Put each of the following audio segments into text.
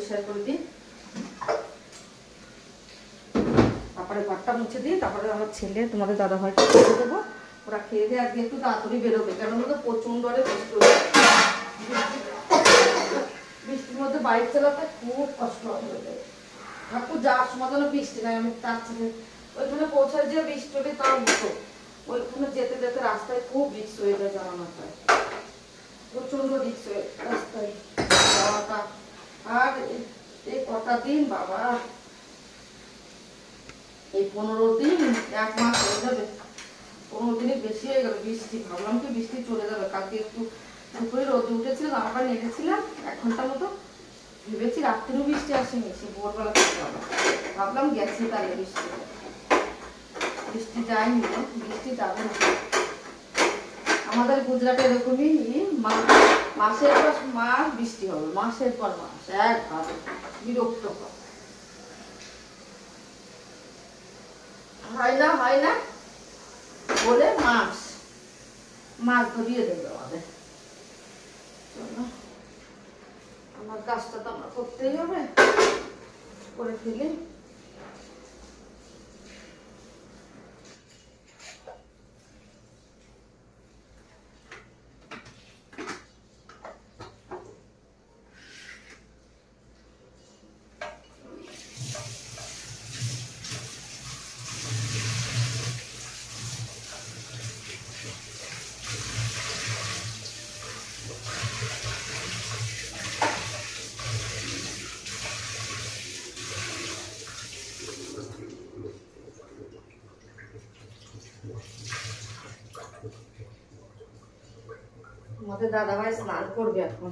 পরিষ্কার করে দিই, তারপরে ঘরটা মুছে দিই, তারপরে আমার ছেলে তোমাদের দাদাভাইকে খেতে দেবো। ওরা খেয়ে দিয়ে আজকে একটু তাড়াতাড়ি বেরোবে, কেন বলতো প্রচন্ড বৃষ্টি হচ্ছে। বৃষ্টির মধ্যে বাইক চালাতে খুব কষ্ট হয়ে যায়। ঠাকুর যাওয়ার সময় যেন বৃষ্টি নাই, আমি তার ছেলে ওইখানে পৌঁছায় যে বৃষ্টি হলে তাও মতো ওইখানে যেতে যেতে রাস্তায় খুব রিক্স হয়ে যায়, জানা মাথায় প্রচন্ড রিক্স হয়ে রাস্তায় যাওয়াটা। আর এই কটা দিন বাবা, এই 15 দিন 1 মাস হয়ে যাবে, 15 দিনের বেশি হয়ে গেল বৃষ্টি। ভাবলাম কি বৃষ্টি চলে যাবে, কালকে একটু দুপুরে রোদে উঠেছিল, জামা প্যান্ট নেটেছিলাম 1 ঘন্টার মতো, ভেবেছি রাত্রিও বৃষ্টি আসেনি, সে ভোরবেলা থেকে ভাবলাম গেছে তাহলে বৃষ্টি। বৃষ্টি যায়নি, বৃষ্টি যাবে না। আমাদের গুজরাটে এরকমই মাসের পর মাস বৃষ্টি হবে, মাসের পর মাস একভাবে বিরক্ত হয় না বলে মাছ ধরিয়ে দেবে আমাদের। আমার কাজটা তো আমরা করতেই হবে, করে ফেলি। আমাদের দাদাভাই স্নান করবে, এখন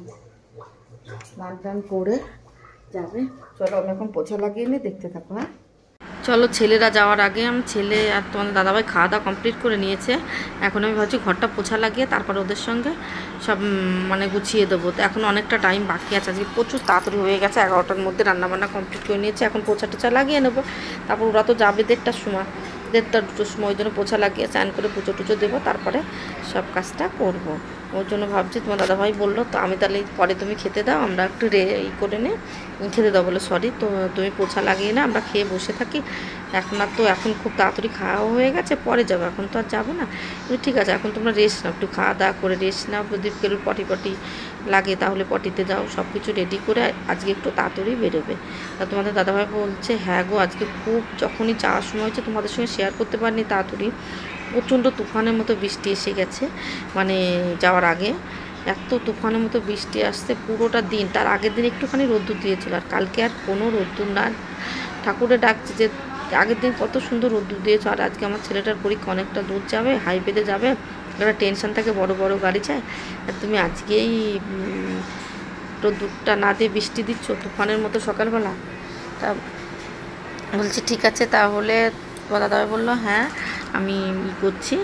স্নান টান করে যাবে। চলো আমি এখন পোছা লাগিয়ে নিয়ে দেখতে থাকো। হ্যাঁ চলো, ছেলেরা যাওয়ার আগে আমি ছেলে আর তোমাদের দাদাভাই খাওয়া দাওয়া কমপ্লিট করে নিয়েছে। এখন আমি ভাবছি ঘরটা পোছা লাগিয়ে তারপর ওদের সঙ্গে সব মানে গুছিয়ে দেবো। তো এখন অনেকটা টাইম বাকি আছে, আজকে প্রচুর তাড়াতাড়ি হয়ে গেছে, 11টার মধ্যে রান্নাবান্না কমপ্লিট করে নিয়েছে। এখন পোছা টোছা লাগিয়ে নেবো, তারপর ওরা তো যাবে 1:30টার সময়, 1:30-2টোর সময়, ওই জন্য পোছা লাগিয়ে চান করে পুজো টুজো দেবো, তারপরে সব কাজটা করবো। ওর জন্য ভাবছি তোমার দাদাভাই বললো তো আমি তাহলে পরে তুমি খেতে দাও, আমরা একটু করে নে খেতে দাও বলে, সরি তো তুমি পোছা লাগিয়ে না, আমরা খেয়ে বসে থাকি। এখন খুব তাড়াতাড়ি খাওয়া হয়ে গেছে, পরে যাবো, এখন তো আর যাবো না। ঠিক আছে, এখন তোমরা রেস্ট নাও, একটু খাওয়া দাওয়া করে রেস্ট নাও। যদি কেউ পটি লাগে তাহলে পটিতে যাও, সব কিছু রেডি করে আজকে একটু তাড়াতাড়ি বেরোবে। তা তোমাদের দাদাভাই বলছে হ্যাঁ গো, আজকে খুব যখনই যাওয়ার সময় হচ্ছে তোমাদের সঙ্গে শেয়ার করতে পারিনি তাড়াতাড়ি, প্রচণ্ড তুফানের মতো বৃষ্টি এসে গেছে, মানে যাওয়ার আগে এত তুফানের মতো বৃষ্টি আসছে পুরোটা দিন। তার আগের দিন একটুখানি রোদ্দুর দিয়েছিল, আর কালকে আর কোনো রোদ্দুর না। ঠাকুরে ডাকছে যে আগের দিন কত সুন্দর রোদ্দুর দিয়েছে, আর আজকে আমার ছেলেটার পরীক্ষা অনেকটা দূর যাবে, হাইওয়েতে যাবে, একটা টেনশন থাকে, বড় বড় গাড়ি চায়, আর তুমি আজকেই রোদ্দুরটা না দিয়ে বৃষ্টি দিচ্ছ তুফানের মতো সকালবেলা। তা বলছি ঠিক আছে, তাহলে তোমার দাদাভাই বললো হ্যাঁ আমি করছি,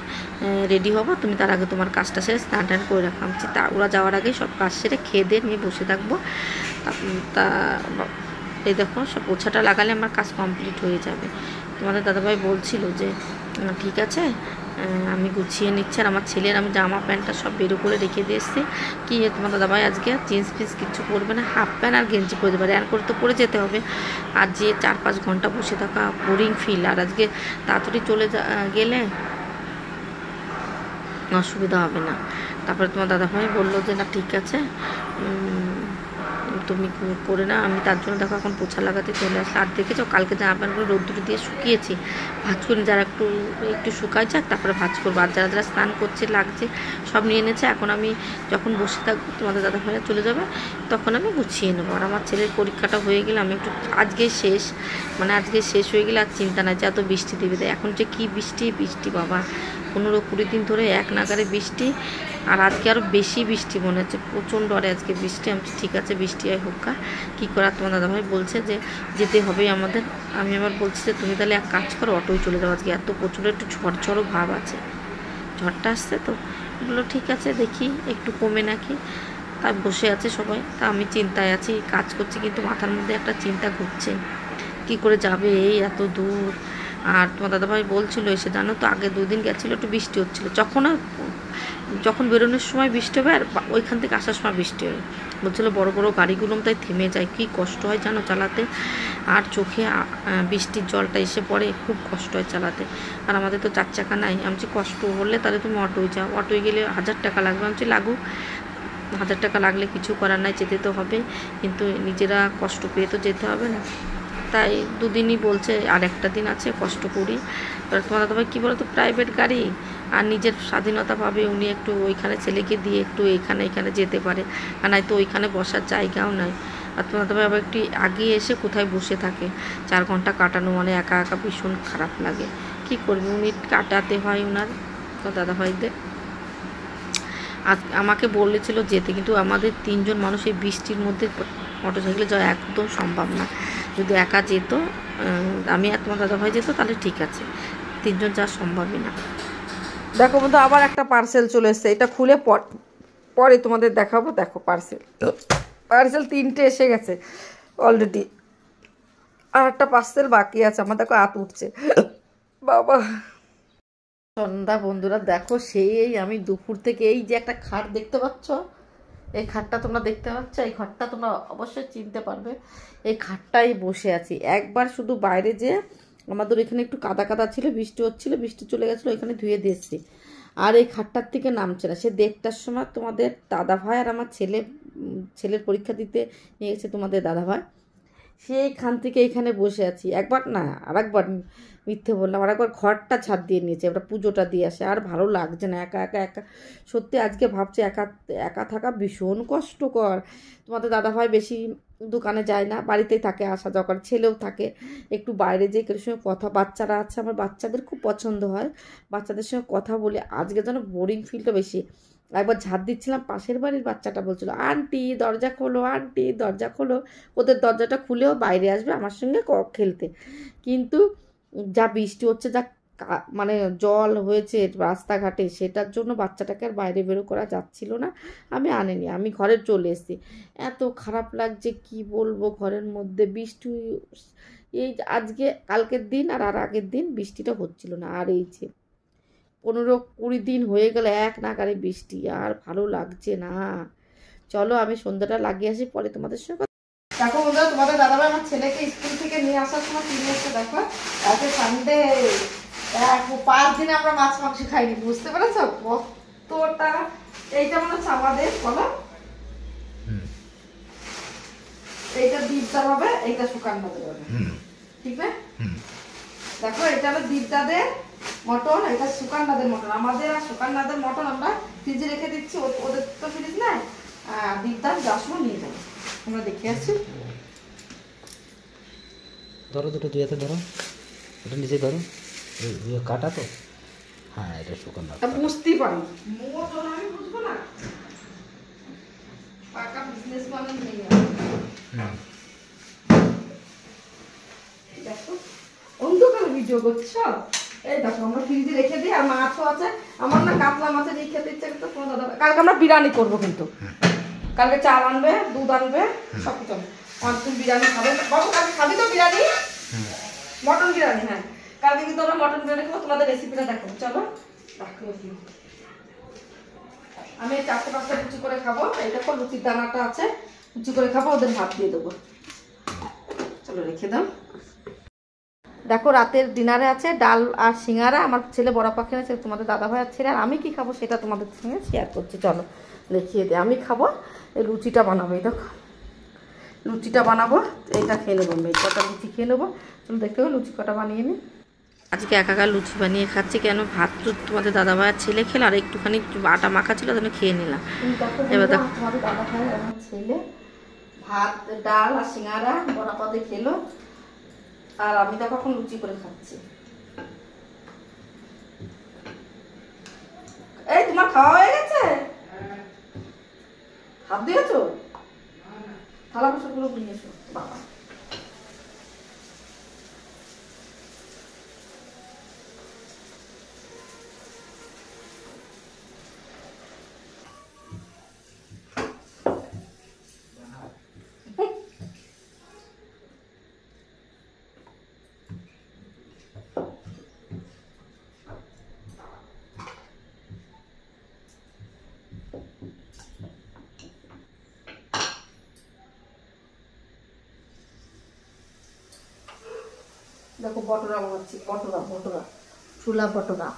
রেডি হবো, তুমি তার আগে তোমার কাজটা সেরে স্নান টান করে রাখলাম। তা ওরা যাওয়ার আগে সব কাজ সেরে খেয়ে দিয়ে নিয়ে বসে থাকবো। তা এই দেখো সব পোছাটা লাগালে আমার কাজ কমপ্লিট হয়ে যাবে। তোমাদের দাদাভাই বলছিল যে ঠিক আছে আমি গুছিয়ে নিচ্ছি, আর আমার ছেলের আমি জামা প্যান্টটা সব বেরো করে রেখে দিয়ে এসেছি। কি তোমার দাদাভাই আজকে জিন্স ফিন্স কিচ্ছু পরবে না, হাফ প্যান্ট আর গেঞ্জি পরে দেবে, র্যান করে তো পরে যেতে হবে। আর যে 4-5 ঘন্টা বসে থাকা বোরিং ফিল, আর আজকে তাড়াতাড়ি চলে গেলে অসুবিধা হবে না। তারপরে তোমার দাদাভাই বললো যে না ঠিক আছে তুমি পরে না, আমি তার জন্য দেখো এখন পোছা লাগাতে চলে আসলে। আর দেখেছো কালকে জামা প্যান্টগুলো রোদ্দুরে দিয়ে শুকিয়েছি, ভাজ করে যারা একটু শুকাই যাক তারপরে ভাজ করবো। আর যারা স্নান করছে লাগছে সব নিয়ে এনেছে, এখন আমি যখন বসে থাকবো তোমাদের দাদাভাইরা চলে যাবে তখন আমি গুছিয়ে নেবো। আর আমার ছেলের পরীক্ষাটা হয়ে গেলে আমি একটু আজকে শেষ হয়ে গেলে আর চিন্তা নাই যে এত বৃষ্টি দেবে। এখন যে কী বৃষ্টি বাবা, 15-20 দিন ধরে এক নাগারে বৃষ্টি, আর আজকে আরও বেশি বৃষ্টি মনে হচ্ছে, প্রচণ্ড আরে আজকে বৃষ্টি। আমি ঠিক আছে বৃষ্টি হয় হোক, কী করার। তোমার দাদাভাই বলছে যে যেতে হবেই আমাদের। আমি আবার বলছি যে তুমি তাহলে এক কাজ করো, অটোয় চলে যাও, আজকে এত প্রচণ্ড একটু ঝড় ভাব আছে, ঝড়টা আসছে তো। বললো ঠিক আছে দেখি একটু কমে নাকি, তাই বসে আছে সবাই। তা আমি চিন্তায় আছি, কাজ করছি, কিন্তু মাথার মধ্যে একটা চিন্তা ঘুরছে কি করে যাবে এই এত দূর। আর তোমার দাদাভাই বলছিল এসে জানো তো আগে 2 দিন গেছিলো একটু বৃষ্টি হচ্ছিলো, যখন বেরোনোর সময় বৃষ্টি হবে আর ওইখান থেকে আসার সময় বৃষ্টি হবে, বলছিল বড় বড় গাড়িগুলো তাই থেমে যায়, কি কষ্ট হয় জানো চালাতে, আর চোখে বৃষ্টির জলটা এসে পড়ে, খুব কষ্ট হয় চালাতে। আর আমাদের তো 4 চাকা নাই। আমি কষ্ট হলে তাহলে তুমি অটোয় যাও, অটোয় গেলে 1000 টাকা লাগবে। আমি লাগুক, 1000 টাকা লাগলে কিছু করার নাই, যেতে তো হবে, কিন্তু নিজেরা কষ্ট পেয়ে তো যেতে হবে না। তাই দুদিনই বলছে আর একটা দিন আছে, কষ্ট করি। এবার তোমার দাদাভাই কী বলো তো, প্রাইভেট গাড়ি আর নিজের স্বাধীনতা পাবে, উনি একটু ওইখানে ছেলেকে দিয়ে একটু এখানে যেতে পারে, আর নাই তো ওইখানে বসার জায়গাও নাই। আর তোমার দাদাভাই আবার একটু আগিয়ে এসে কোথায় বসে থাকে, 4 ঘন্টা কাটানো মানে একা একা ভীষণ খারাপ লাগে। কি করবে, উনি কাটাতে হয় ওনার দাদাভাইদের। আজ আমাকে বলেছিল যেতে, কিন্তু আমাদের 3 জন মানুষ এই বৃষ্টির মধ্যে মোটরসাইকেলে যাওয়া একদম সম্ভব না। যদি একা যেত, আমি আর তোমার দাদাভাই যেত তাহলে ঠিক আছে, 3 জন যাওয়া সম্ভবই না। দেখো বন্ধু, আবার একটা পার্সেল চলে এসছে, এটা খুলে পরে তোমাদের দেখাবো। দেখো পার্সেল 3টে এসে গেছে অলরেডি, আর একটা পার্সেল বাকি আছে। আমার দেখো হাত উঠছে বাবা। সন্ধ্যা বন্ধুরা, দেখো সেই আমি দুপুর থেকে এই যে একটা খাট দেখতে পাচ্ছ, এই খাটটা তোমরা দেখতে পাচ্ছ, এই খাটটা তোমরা অবশ্যই চিনতে পারবে। এই খাটটাই বসে আছি। একবার শুধু বাইরে যে আমাদের এখানে একটু কাদা কাদা ছিল, বৃষ্টি হচ্ছিল, বৃষ্টি চলে গেছিলো, এখানে ধুয়ে দিয়েছি। আর এই খাটটার থেকে নামছে না। সে 1:30টার সময় তোমাদের দাদাভাই আর আমার ছেলের পরীক্ষা দিতে নিয়ে গেছে তোমাদের দাদাভাই, সেইখান থেকে এখানে বসে আছি। একবার না, আর একবার মিথ্যে বললাম, আর একবার ঘরটা ছাদ দিয়ে নিয়েছে, এবার পুজোটা দিয়ে আসে। আর ভালো লাগছে না একা একা একা, সত্যি আজকে ভাবছি একা একা থাকা ভীষণ কষ্টকর। তোমাদের দাদাভাই বেশি দোকানে যায় না, বাড়িতেই থাকে, আসা যাওয়া করে, ছেলেও থাকে, একটু বাইরে যেয়ে কেউ সঙ্গে কথা, বাচ্চারা আছে, আমার বাচ্চাদের খুব পছন্দ হয়, বাচ্চাদের সঙ্গে কথা বলে। আজকে যেন বোরিং ফিলটা বেশি। একবার ঝাড় দিচ্ছিলাম, পাশের বাড়ির বাচ্চাটা বলছিল, আন্টি দরজা খোলো, আন্টি দরজা খোলো। ওদের দরজাটা খুলেও বাইরে আসবে আমার সঙ্গে খেলতে, কিন্তু যা বৃষ্টি হচ্ছে, যা মানে জল হয়েছে রাস্তাঘাটে, সেটার জন্য বাচ্চাটাকে আর বাইরে বেরো করা যাচ্ছিল না। আমি আনিনি, আমি ঘরে চলে এসেছি। এত খারাপ লাগছে কি বলবো, ঘরের মধ্যে বৃষ্টি, এই আজকে কালকের দিন আর আগের দিন বৃষ্টিটা হচ্ছিল না, আর এই যে 15-20 দিন হয়ে গেল এক নাগারে বৃষ্টি, আর ভালো লাগছে না। চলো আমি সন্ধ্যাটা লাগিয়ে আসি, পরে তোমাদের সঙ্গে। দেখো বন্ধুরা, তোমাদের দাদাভাই আমার ছেলেকে স্কুল থেকে নিয়ে আসার সময় কিনে এসে, দেখো আজকে সানডে, 5 দিনে আমরা মাছ মাংস খাইনি, বুঝতে পেরেছো কতটা। এইটা মনে হচ্ছে আমাদের, বলো এইটা দীপদার হবে, এইটা সুকান্নাদের হবে, ঠিক না? দেখো এটা হলো দীপদাদের মটন, এটা সুকান্নাদের মটন। আমাদের আর সুকান্নাদের মটন আমরা ফ্রিজে রেখে দিচ্ছি, ওদের তো ফ্রিজ নাই। দীপদার যাওয়ার সময় নিয়ে যাবো, আমরা দেখে আসছি। ধরো দুটো, দুই হাতে ধরো, এটা নিচে ধরো, কাটা তো, হ্যাঁ এটা সুকান্না। বুঝতেই পারি, মটন আমি বুঝবো না, পাকা বিজনেস মানে নেই। দেখো অন্ধকার ভিডিও করছো, এই দেখো আমরা ফ্রিজে রেখে দিই। আর মাছও আছে, আমার না কাতলা মাছের এই খেতে ইচ্ছে করতে, কোনো দাদা কালকে আমরা বিরিয়ানি করবো, কিন্তু কালকে চাল আনবে, দুধ আনবে, সব কিছু আনবে। আর তুমি বিরিয়ানি খাবে বাবু, কালকে খাবি তো বিরিয়ানি, মটন বিরিয়ানি? হ্যাঁ কালকে কিন্তু আমরা মটন বিরিয়ানি খাবো। তোমাদের রেসিপিটা দেখো, চলো আমি 4-5টা লুচি করে খাবো। এই দেখো লুচির দানাটা আছে, লুচি করে খাবো, ওদের ভাত দিয়ে দেবো। চলো রেখে দাও। দেখো রাতের ডিনারে আছে ডাল আর সিঙ্গারা, আমার ছেলে বড় পাখি আছে, তোমাদের দাদাভাই আর ছেলে। আর আমি কি খাবো সেটা তোমাদের সঙ্গে শেয়ার করছি, চলো দেখিয়ে দিই। আমি খাবো এই লুচিটা বানাবো, এই দেখো লুচিটা বানাবো, এইটা খেয়ে নেবো, এই কটা লুচি খেয়ে নেবো। চলো দেখতে হবে লুচি কটা বানিয়ে নিই। আজকে একাকার লুচি বানিয়ে খাচ্ছি, কেন ভাত তো তোমাদের দাদাভাই আর ছেলে খেলে, আর একটুখানি আটা মাখা ছিল, তাহলে খেয়ে নিলাম। এবার দেখো তোমাদের দাদাভাই আর আমার ছেলে ভাত ডাল আর সিঙ্গারা বড়া পাতে খেলো, আর আমি দেখো এখন লুচি করে খাচ্ছি। এই তোমার খাওয়া হয়ে গেছে? হাত দিয়েছো? থালা বাসনগুলো নিয়ে এসো বাবা। দেখো বটরা বানাচ্ছি, বটরা ছোলা বটরা।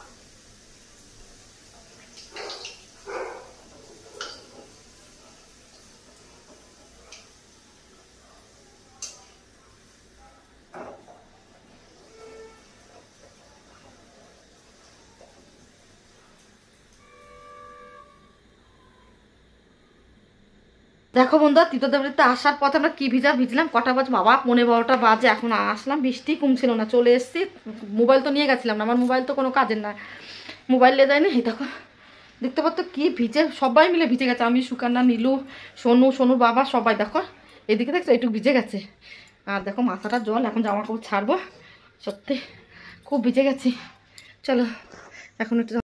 দেখো বন্ধুরা, তীর্থদেবীতে আসার পথে আমরা কি ভিজলাম, কটা বাজে বাবা, 11:15 বাজে, এখন আসলাম, বৃষ্টি কমছিল না, চলে এসেছি। মোবাইল তো নিয়ে গেছিলাম না, আমার মোবাইল তো কোনো কাজের না, মোবাইল নিয়ে যায়নি। দেখো দেখতে পাচ্ছ কি ভিজে, সবাই মিলে ভিজে গেছে, আমি, সুকান্না, নীলু, সোনুর বাবা সবাই। দেখো এদিকে দেখছো একটু ভিজে গেছে, আর দেখো মাথাটা জল, এখন জামা কাপড় ছাড়বো, সত্যি খুব ভিজে গেছি। চলো এখন একটু